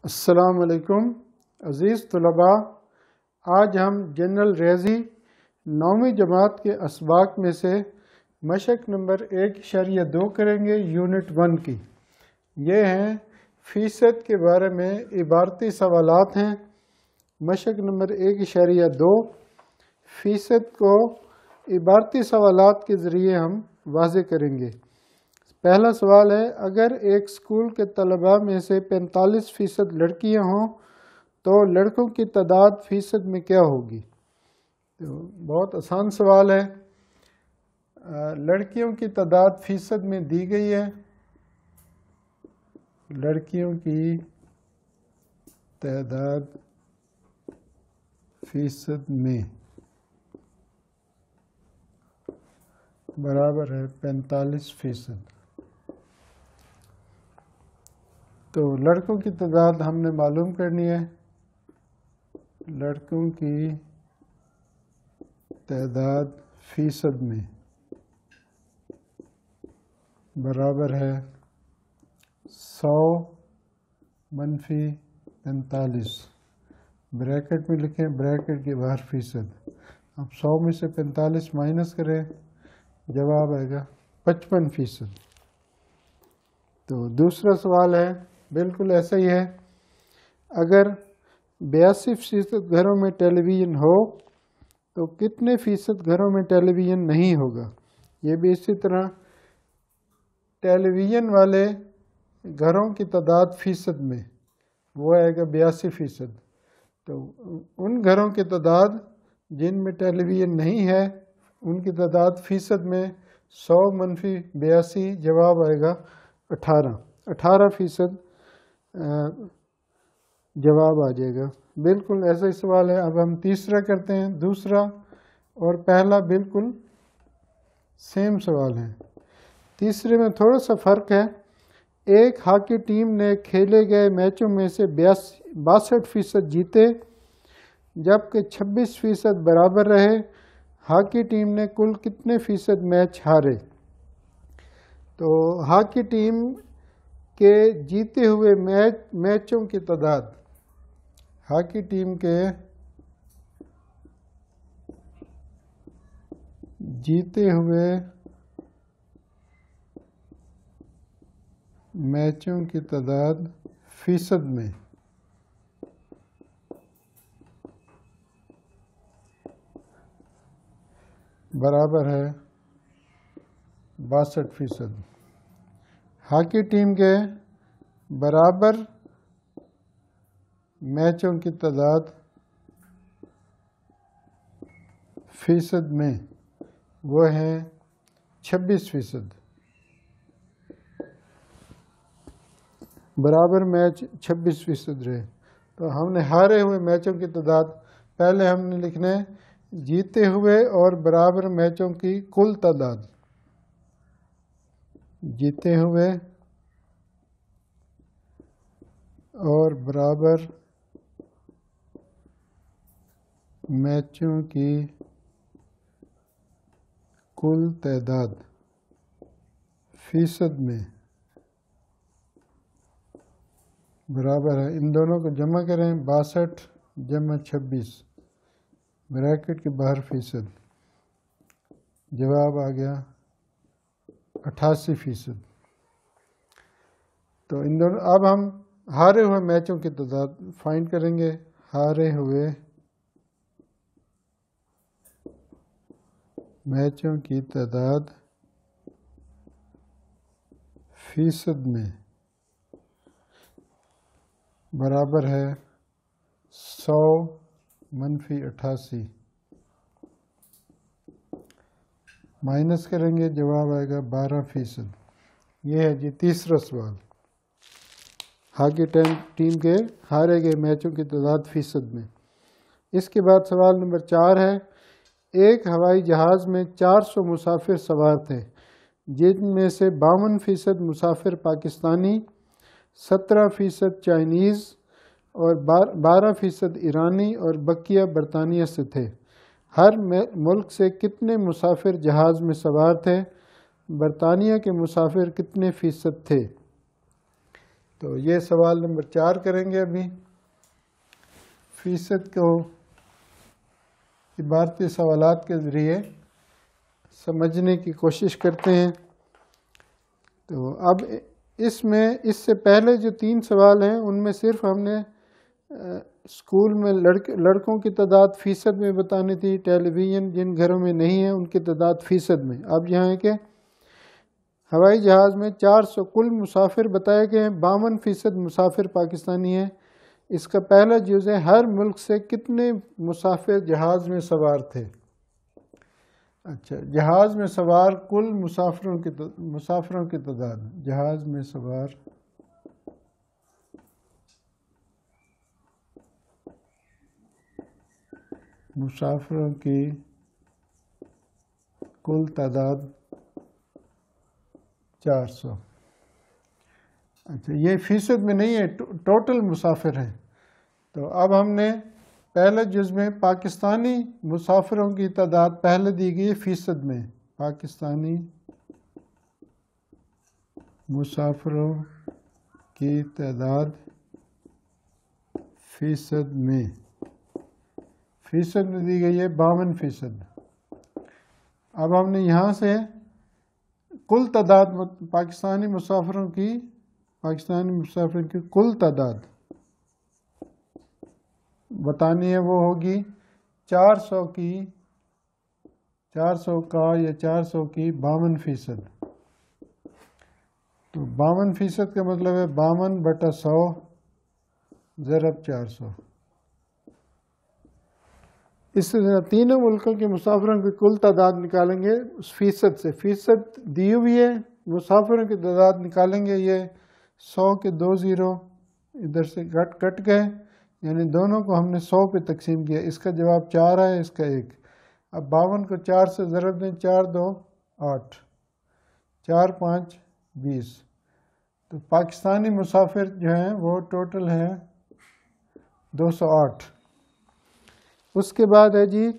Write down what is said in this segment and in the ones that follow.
السلام علیکم عزیز طلباء، آج ہم جنرل ریاضی 9ویں جماعت کے اسباق میں سے مشق نمبر 1.2 کریں گے یونٹ 1 کی۔ یہ ہیں فیصد کے بارے میں عبارتی سوالات ہیں۔ مشق نمبر 1.2 فیصد کو عبارتی سوالات کے ذریعے ہم واضح کریں گے۔ پہلا سوال ہے، اگر ایک اسکول کے طلباء میں سے 45% لڑکیاں ہوں تو لڑکوں کی تعداد فیصد میں کیا ہوگی؟ تو بہت آسان سوال ہے۔ لڑکیوں کی تعداد فیصد میں دی گئی ہے۔ لڑکیوں کی تعداد فیصد میں برابر ہے 45%۔ تو لڑکوں کی تعداد ہم نے معلوم کرنی ہے۔ لڑکوں کی تعداد فیصد میں برابر ہے 100 منفی 45۔ بریکٹ میں لکھیں، بریکٹ کے باہر فیصد۔ اب 100 میں سے 45 مائنس کریں، جواب آئے گا 55%۔ تو دوسرا سوال ہے، بالکل ایسا ہی ہے۔ اگر 82% گھروں میں ٹیلی ویژن ہو تو کتنے فیصد گھروں میں ٹیلی ویژن نہیں ہوگا؟ یہ بھی اسی طرح ٹیلی ویژن والے گھروں کی تعداد فیصد میں وہ آئے گا 82%۔ تو ان گھروں کی تعداد جن میں ٹیلی ویژن نہیں ہے ان کی تعداد فیصد میں 100 منفی 82، جواب آئے گا 18% جواب آ جائے گا۔ بالکل ایسا ہی سوال ہے۔ اب ہم تیسرا کرتے ہیں۔ دوسرا اور پہلا بالکل سیم سوال ہے۔ تیسرے میں تھوڑا سا فرق ہے۔ ایک ہاکی ٹیم نے کھیلے گئے میچوں میں سے 62% جیتے جبکہ 26% برابر رہے۔ ہاکی ٹیم نے کل کتنے فیصد میچ ہارے؟ تو ہاکی ٹیم کے جیتے ہوئے میچوں کی تعداد، ہاکی ٹیم کے جیتے ہوئے میچوں کی تعداد فیصد میں برابر ہے 62%۔ ہاکی ٹیم کے برابر میچوں کی تعداد فیصد میں وہ ہیں 26%۔ برابر میچ 26% رہے۔ تو ہم نے ہارے ہوئے میچوں کی تعداد پہلے ہم نے لکھنا ہے جیتے ہوئے اور برابر میچوں کی کل تعداد۔ جیتے ہوئے اور برابر میچوں کی کل تعداد فیصد میں برابر ہے، ان دونوں کو جمع کریں 62 جمع 26، بریکٹ کے باہر فیصد، جواب آ گیا 88%۔ تو ان دونوں اب ہم ہارے ہوئے میچوں کی تعداد فائنڈ کریں گے۔ ہارے ہوئے میچوں کی تعداد فیصد میں برابر ہے 100 منفی 88، مائنس کریں گے، جواب آئے گا 12%۔ یہ ہے جی تیسرا سوال، ہاکی ٹیم کے ہارے گئے میچوں کی تعداد فیصد میں۔ اس کے بعد سوال نمبر 4 ہے، ایک ہوائی جہاز میں 400 مسافر سوار تھے جن میں سے 52% مسافر پاکستانی، 17% چائنیز اور 12% ایرانی اور بقیہ برطانیہ سے تھے۔ ہر ملک سے کتنے مسافر جہاز میں سوار تھے؟ برطانیہ کے مسافر کتنے فیصد تھے؟ تو یہ سوال نمبر 4 کریں گے ابھی. فیصد کو عبارتی سوالات کے ذریعے سمجھنے کی کوشش کرتے ہیں. تو اب اس میں اس سے پہلے جو 3 سوال ہیں ان میں صرف ہم نے اسکول میں لڑکوں کی تعداد فیصد میں بتانی تھی. ٹیلی ویژن جن گھروں میں نہیں ہے ان کی تعداد فیصد میں. اب یہاں ہے کہ ہوائی جہاز میں 400 کل مسافر بتائے گئے ہیں، 52% مسافر پاکستانی ہیں. اس کا پہلا جز ہے ہر ملک سے کتنے مسافر جہاز میں سوار تھے. اچھا، جہاز میں سوار کل مسافروں کی تعداد، جہاز میں سوار مسافروں کی کل تعداد 400. اچھا، یہ فیصد میں نہیں ہے، ٹوٹل مسافر ہیں. تو اب ہم نے پہلے جز میں پاکستانی مسافروں کی تعداد پہلے دی گئی فیصد میں. پاکستانی مسافروں کی تعداد فیصد میں دی گئی ہے 52%. اب ہم نے یہاں سے کل تعداد پاکستانی مسافروں کی کل تعداد بتانی ہے. وہ ہوگی 400 کا یا 400 کی 52%. تو 52% کا مطلب ہے 52/100 ضرب 400. اس سے تینوں ملکوں کے مسافروں کی کل تعداد نکالیں گے اس فیصد سے. فیصد دی ہوئی ہے، مسافروں کی تعداد نکالیں گے. یہ 100 کے 2 زیرو ادھر سے کٹ گئے، یعنی دونوں کو ہم نے 100 پہ تقسیم کیا. اس کا جواب 4 ہے، اس کا 1. اب 52 کو 4 سے ضرب دیں، 4 2 8، 4 5 20. تو پاکستانی مسافر جو ہیں وہ ٹوٹل ہیں 208. اس کے بعد ہے جی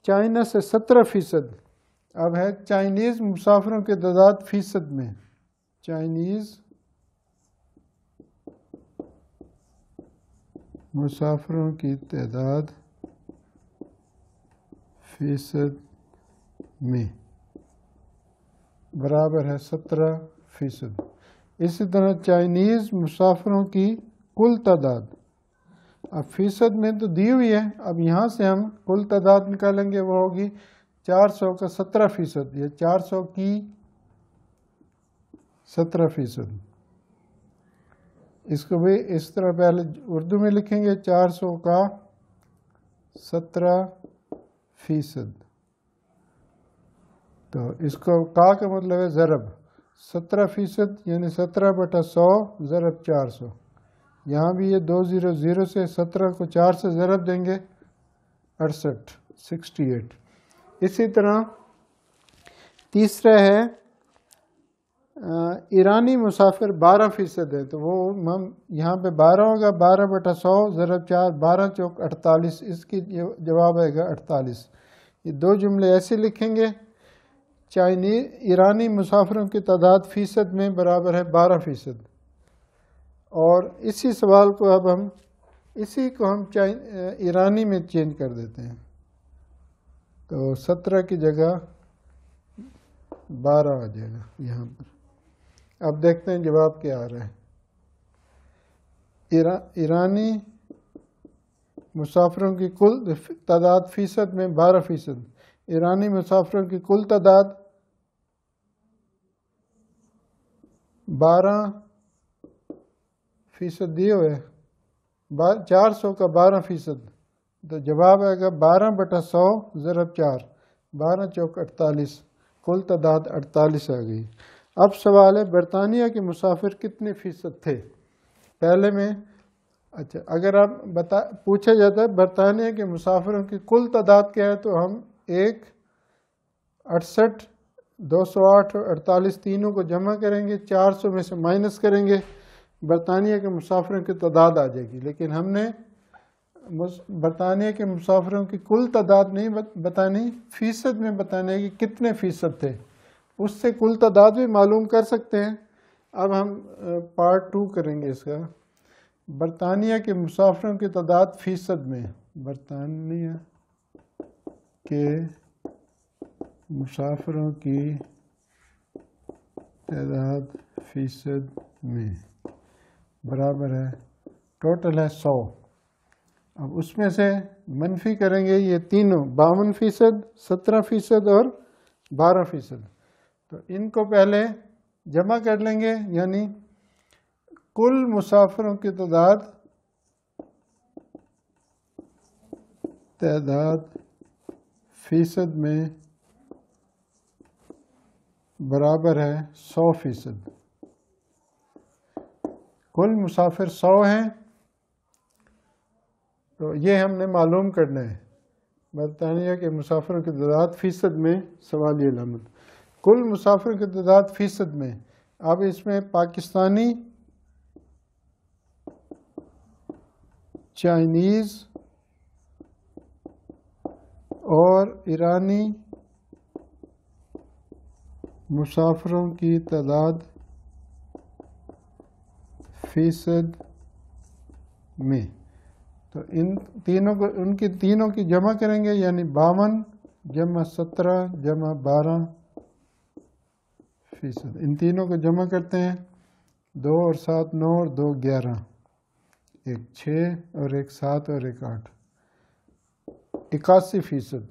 چائنا سے 17%. اب ہے چائنیز مسافروں کی تعداد فیصد میں. چائنیز مسافروں کی تعداد فیصد میں برابر ہے 17%. اسی طرح چائنیز مسافروں کی کل تعداد، اب فیصد میں تو دی ہوئی ہے، اب یہاں سے ہم کل تعداد نکالیں گے. وہ ہوگی 400 کا 17%، یا 400 کی 17%. اس کو بھی اس طرح پہلے اردو میں لکھیں گے، 400 کا 17%. تو اس کو کا مطلب ہے ضرب. 17% یعنی 17/100 ضرب 400. یہاں بھی یہ 2 0 0 سے 17 کو 4 سے ضرب دیں گے 68. اسی طرح تیسرا ہے ایرانی مسافر 12% ہے. تو وہ یہاں پہ 12 ہوگا، 12/100 ضرب 4، 12 چوک 48. اس کی جواب آئے گا 48. یہ 2 جملے ایسے لکھیں گے. ایرانی مسافروں کی تعداد فیصد میں برابر ہے 12%. اور اسی سوال کو اب ہم ایرانی میں چینج کر دیتے ہیں. تو 17 کی جگہ 12 آ جائے گا یہاں پر. اب دیکھتے ہیں جواب کیا آ رہا ہے. ایرانی مسافروں کی کل تعداد فیصد میں 12%. ایرانی مسافروں کی کل تعداد 12% دیے ہوئے، 400 کا 12%. تو جواب آئے گا 12/100 ضرب 4، 12 چوک 48. کل تعداد 48 آ گئی. اب سوال ہے برطانیہ کے مسافر کتنے فیصد تھے. پہلے میں اچھا اگر آپ پوچھا جاتا ہے برطانیہ کے مسافروں کی کل تعداد کیا ہے، تو ہم 68 208 اور 48 تینوں کو جمع کریں گے، 400 میں سے مائنس کریں گے، برطانیہ کے مسافروں کی تعداد آ جائے گی. لیکن ہم نے برطانیہ کے مسافروں کی کل تعداد نہیں بتانی، فیصد میں بتانے کہ کتنے فیصد تھے. اس سے کل تعداد بھی معلوم کر سکتے ہیں. اب ہم پارٹ 2 کریں گے اس کا. برطانیہ کے مسافروں کی تعداد فیصد میں. برطانیہ کے مسافروں کی تعداد فیصد میں برابر ہے ٹوٹل ہے 100. اب اس میں سے منفی کریں گے یہ تینوں 52%, 17% اور 12%. تو ان کو پہلے جمع کر لیں گے, یعنی کل مسافروں کی تعداد فیصد میں برابر ہے 100%. کل مسافر 100 ہیں, تو یہ ہم نے معلوم کرنا ہے. برطانیہ کے مسافروں کی تعداد فیصد میں سوالی علامت. کل مسافروں کی تعداد فیصد میں. اب اس میں پاکستانی, چائنیز اور ایرانی مسافروں کی تعداد فیصد میں. تو ان کی تینوں کی جمع کریں گے, یعنی 52 جمع 17 جمع 12%. ان تینوں کو جمع کرتے ہیں, 2 اور 7 9 اور 2 11, ایک 6 اور ایک 7 اور ایک 8, 81%.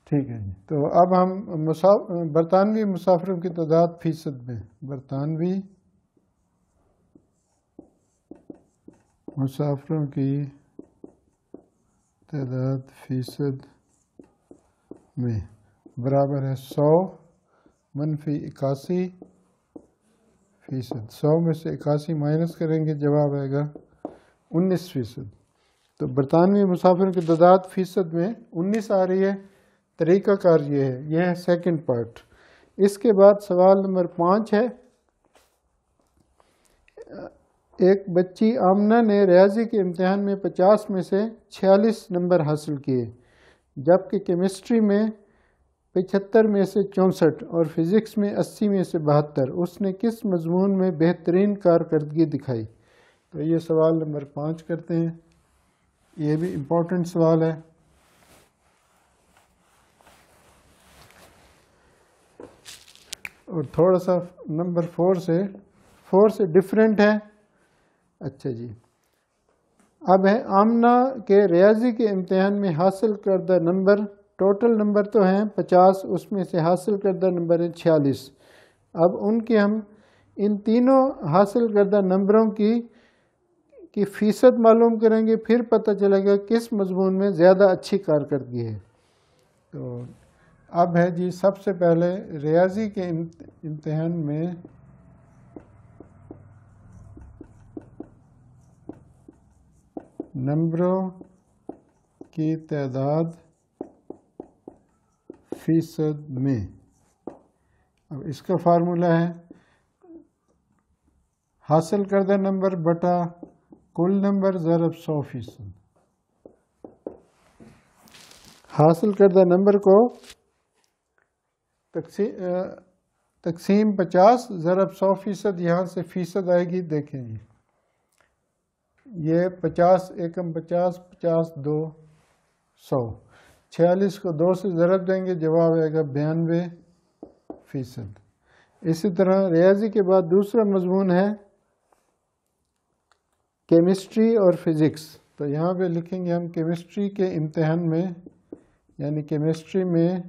ٹھیک ہے جی. تو اب ہم برطانوی مسافروں کی تعداد فیصد میں. برطانوی مسافروں کی تعداد فیصد میں برابر ہے 100 منفی 81%. 100 میں سے 81 مائنس کریں گے, جواب آئے گا 19%. تو برطانوی مسافروں کی تعداد فیصد میں 19 آ رہی ہے. طریقہ کار یہ ہے سیکنڈ پارٹ. اس کے بعد سوال نمبر 5 ہے. ایک بچی آمنہ نے ریاضی کے امتحان میں 50 میں سے 46 نمبر حاصل کیے, جبکہ کیمسٹری میں 75 میں سے 64 اور فزکس میں 80 میں سے 72. اس نے کس مضمون میں بہترین کارکردگی دکھائی؟ تو یہ سوال نمبر 5 کرتے ہیں. یہ بھی امپورٹنٹ سوال ہے. اور تھوڑا سا نمبر 4 سے ڈفرینٹ ہے. اچھا جی, اب ہے آمنہ کے ریاضی کے امتحان میں حاصل کردہ نمبر. ٹوٹل نمبر تو ہیں 50, اس میں سے حاصل کردہ نمبر ہیں 46. اب ہم ان تینوں حاصل کردہ نمبروں کی فیصد معلوم کریں گے, پھر پتہ چلے گا کس مضمون میں زیادہ اچھی کارکردگی ہے. تو اب ہے جی, سب سے پہلے ریاضی کے امتحان میں نمبروں کی تعداد فیصد میں. اب اس کا فارمولہ ہے حاصل کردہ نمبر بٹا کل نمبر ضرب 100%. حاصل کردہ نمبر کو تقسیم 50 ضرب 100%. یہاں سے فیصد آئے گی, دیکھیں جی, یہ 50 ایکم 50 50 2 100. 46 کو 2 سے ضرب دیں گے, جواب آئے گا 92%. اسی طرح ریاضی کے بعد دوسرا مضمون ہے کیمسٹری اور فزکس. تو یہاں پہ لکھیں گے ہم کیمسٹری کے امتحان میں, یعنی کیمسٹری میں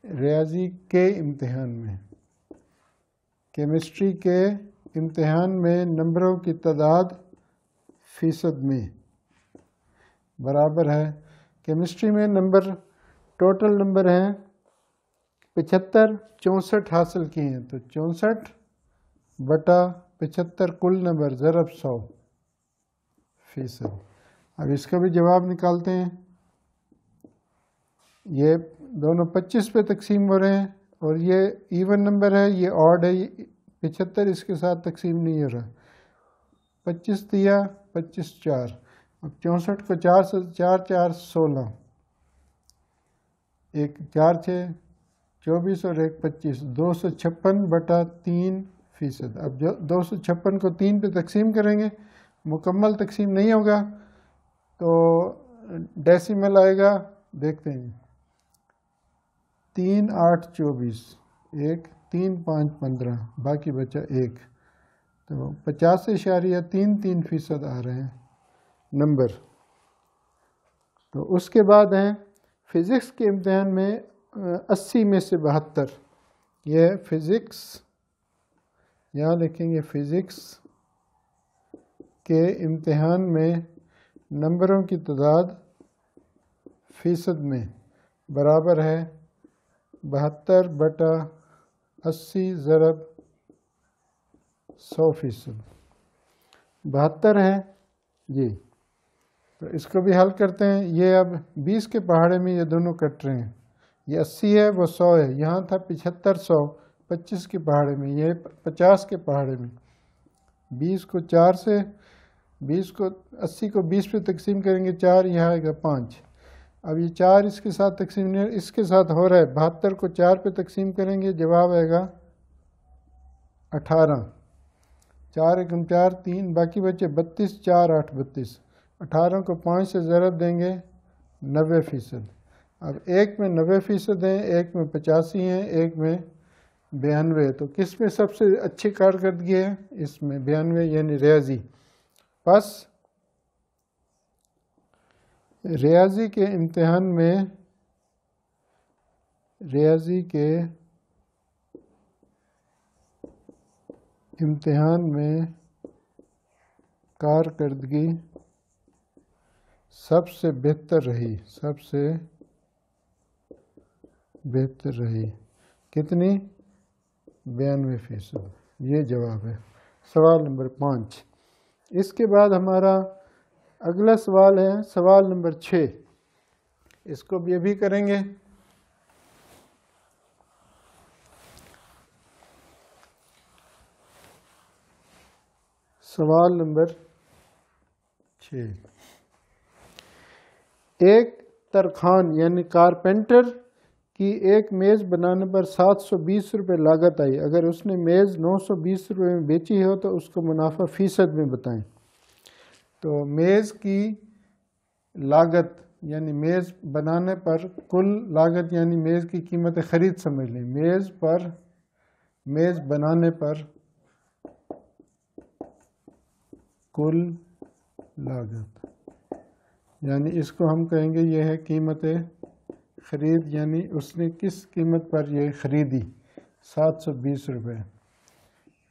ریاضی کے امتحان میں, کیمسٹری کے امتحان میں نمبروں کی تعداد فیصد میں برابر ہے. کیمسٹری میں ٹوٹل نمبر ہیں 75, 64 حاصل کیے ہیں, تو 64 بٹا 75 کل نمبر ضرب 100%. اب اس کا بھی جواب نکالتے ہیں. یہ دونوں 25 پہ تقسیم ہو رہے ہیں, اور یہ ایون نمبر ہے, یہ آڈ ہے. 75 اس کے ساتھ تقسیم نہیں ہو رہا. 25 دیا, 25 4. اب 64 کو 4 سے 4 4 16, ایک 4 6 24 اور 1 25 256/3%۔ اب جو 256 کو 3 پہ تقسیم کریں گے مکمل تقسیم نہیں ہوگا تو ڈیسیمل آئے گا، دیکھتے ہیں 3 8 24 1 3 5 15 باقی بچا 1، تو 50.33% آ رہے ہیں نمبر۔ تو اس کے بعد ہیں فزکس کے امتحان میں 80 میں سے 72، یہ فزکس یہاں لکھیں گے، فزکس کے امتحان میں نمبروں کی تعداد فیصد میں برابر ہے 72/80 ضرب 100%، 72 ہے جی۔ تو اس کو بھی حل کرتے ہیں، یہ اب 20 کے پہاڑے میں یہ دونوں کٹ رہے ہیں، یہ 80 ہے وہ 100 ہے، یہاں تھا 75 100، 25 کے پہاڑے میں، یہ 50 کے پہاڑے میں، 20 کو 4 سے 20 کو 80 کو 20 پہ تقسیم کریں گے 4، یہاں آئے گا 5۔ اب یہ 4 اس کے ساتھ تقسیم نہیں، اس کے ساتھ ہو رہا ہے، 72 کو 4 پہ تقسیم کریں گے جواب آئے گا 18، 4 × 4 3 باقی بچے 32، 4 8 32، 18 کو 5 سے ضرب دیں گے 90%۔ اب ایک میں 90% ہیں، ایک میں 85 ہیں، ایک میں 92، تو کس میں سب سے اچھی کارکردگی ہے؟ اس میں 92 یعنی ریاضی۔ بس ریاضی کے امتحان میں کارکردگی سب سے بہتر رہی، کتنی؟ 92%، یہ جواب ہے سوال نمبر 5۔ اس کے بعد ہمارا اگلا سوال ہے سوال نمبر 6، اس کو بھی ابھی کریں گے۔ سوال نمبر 6، ایک ترخان یعنی کارپینٹر کی ایک میز بنانے پر 720 روپے لاگت آئی، اگر اس نے میز 920 روپے میں بیچی ہو تو اس کو منافع فیصد میں بتائیں۔ تو میز کی لاگت یعنی میز بنانے پر کل لاگت یعنی میز کی قیمت خرید سمجھ لیں، میز بنانے پر کل لاگت، یعنی اس کو ہم کہیں گے یہ ہے قیمت خرید، یعنی اس نے کس قیمت پر یہ خریدی، 720 روپے۔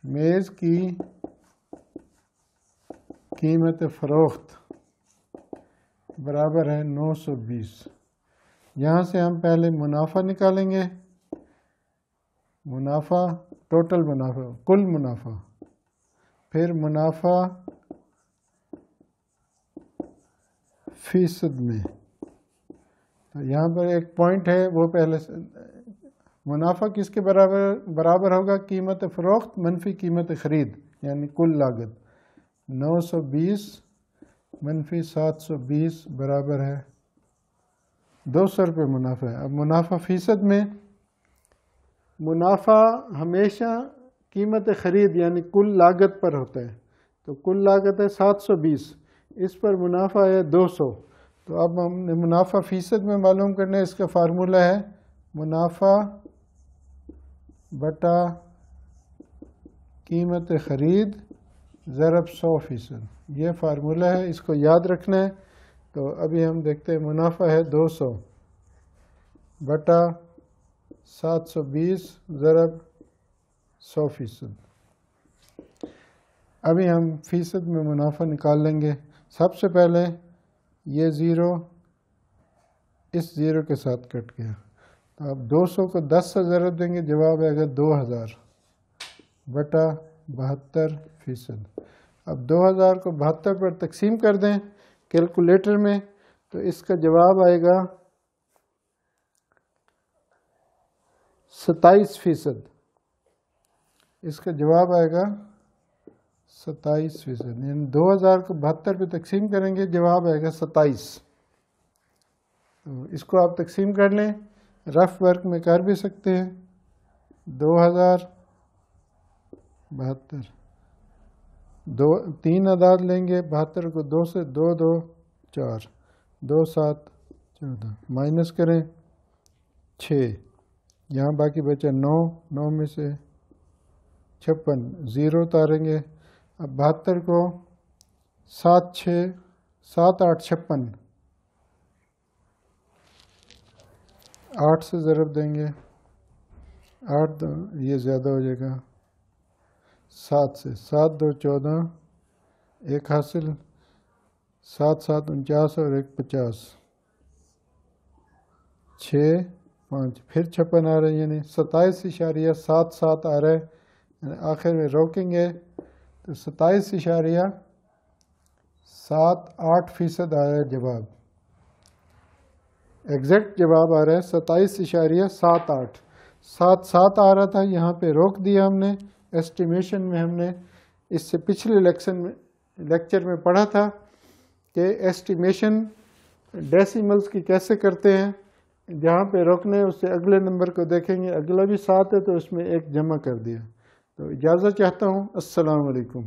میز کی قیمت فروخت برابر ہے 920، یہاں سے ہم پہلے منافع نکالیں گے، منافع ٹوٹل منافع کل منافع، پھر منافع فیصد میں، تو یہاں پر ایک پوائنٹ ہے وہ پہلے منافع کس کے برابر ہوگا؟ قیمت فروخت منفی قیمت خرید یعنی کل لاگت، 920 منفی 720 برابر ہے 200 روپے منافع ہے۔ اب منافع فیصد میں، منافع ہمیشہ قیمت خرید یعنی کل لاگت پر ہوتا ہے، تو کل لاگت ہے 720، اس پر منافع ہے 200، تو اب ہم نے منافع فیصد میں معلوم کرنا ہے، اس کا فارمولہ ہے منافع بٹا قیمت خرید ضرب 100%، یہ فارمولہ ہے، اس کو یاد رکھنا ہے۔ تو ابھی ہم دیکھتے ہیں منافع ہے 200 بٹا 720 ضرب 100%۔ ابھی ہم فیصد میں منافع نکال لیں گے، سب سے پہلے یہ 0 اس 0 کے ساتھ کٹ گیا، اب 200 کو 10 سے ضرب دیں گے جواب آئے گا 2000 بٹا 72%۔ اب 2000 کو 72 پر تقسیم کر دیں کیلکولیٹر میں تو اس کا جواب آئے گا 27%، اس کا جواب آئے گا 27%، یعنی 2000 کو 72 پہ تقسیم کریں گے جواب آئے گا 27۔ اس کو آپ تقسیم کر لیں، رف ورک میں کر بھی سکتے ہیں. 2072 تین اعداد لیں گے. 72 کو 2 سے 2 2 4 2 7 14 مائنس کریں 6. یہاں باقی بچا 9. 9 میں سے 56 0 اتاریں گے. اب 72 کو 7 6 7 8 56 8 سے ضرب دیں گے. 8 یہ زیادہ ہو جائے گا. 7 سے 7 2 14 1 حاصل. 7 7 49 اور 1 50 6 5 پھر 56 آ رہے ہیں یعنی 27.77 آ رہا ہے. آخر میں روکیں گے تو 27.78% آ رہا ہے جواب. ایگزیکٹ جواب آ رہا ہے 27.78. 7 آ رہا تھا یہاں پہ روک دیا ہم نے. ایسٹیمیشن میں ہم نے اس سے پچھلے لیکچر میں پڑھا تھا کہ ایسٹیمیشن ڈیسیملز کی کیسے کرتے ہیں. جہاں پہ روکنے اس سے اگلے نمبر کو دیکھیں گے. اگلا بھی 7 ہے تو اس میں 1 جمع کر دیا. تو اجازت چاہتا ہوں. السلام علیکم.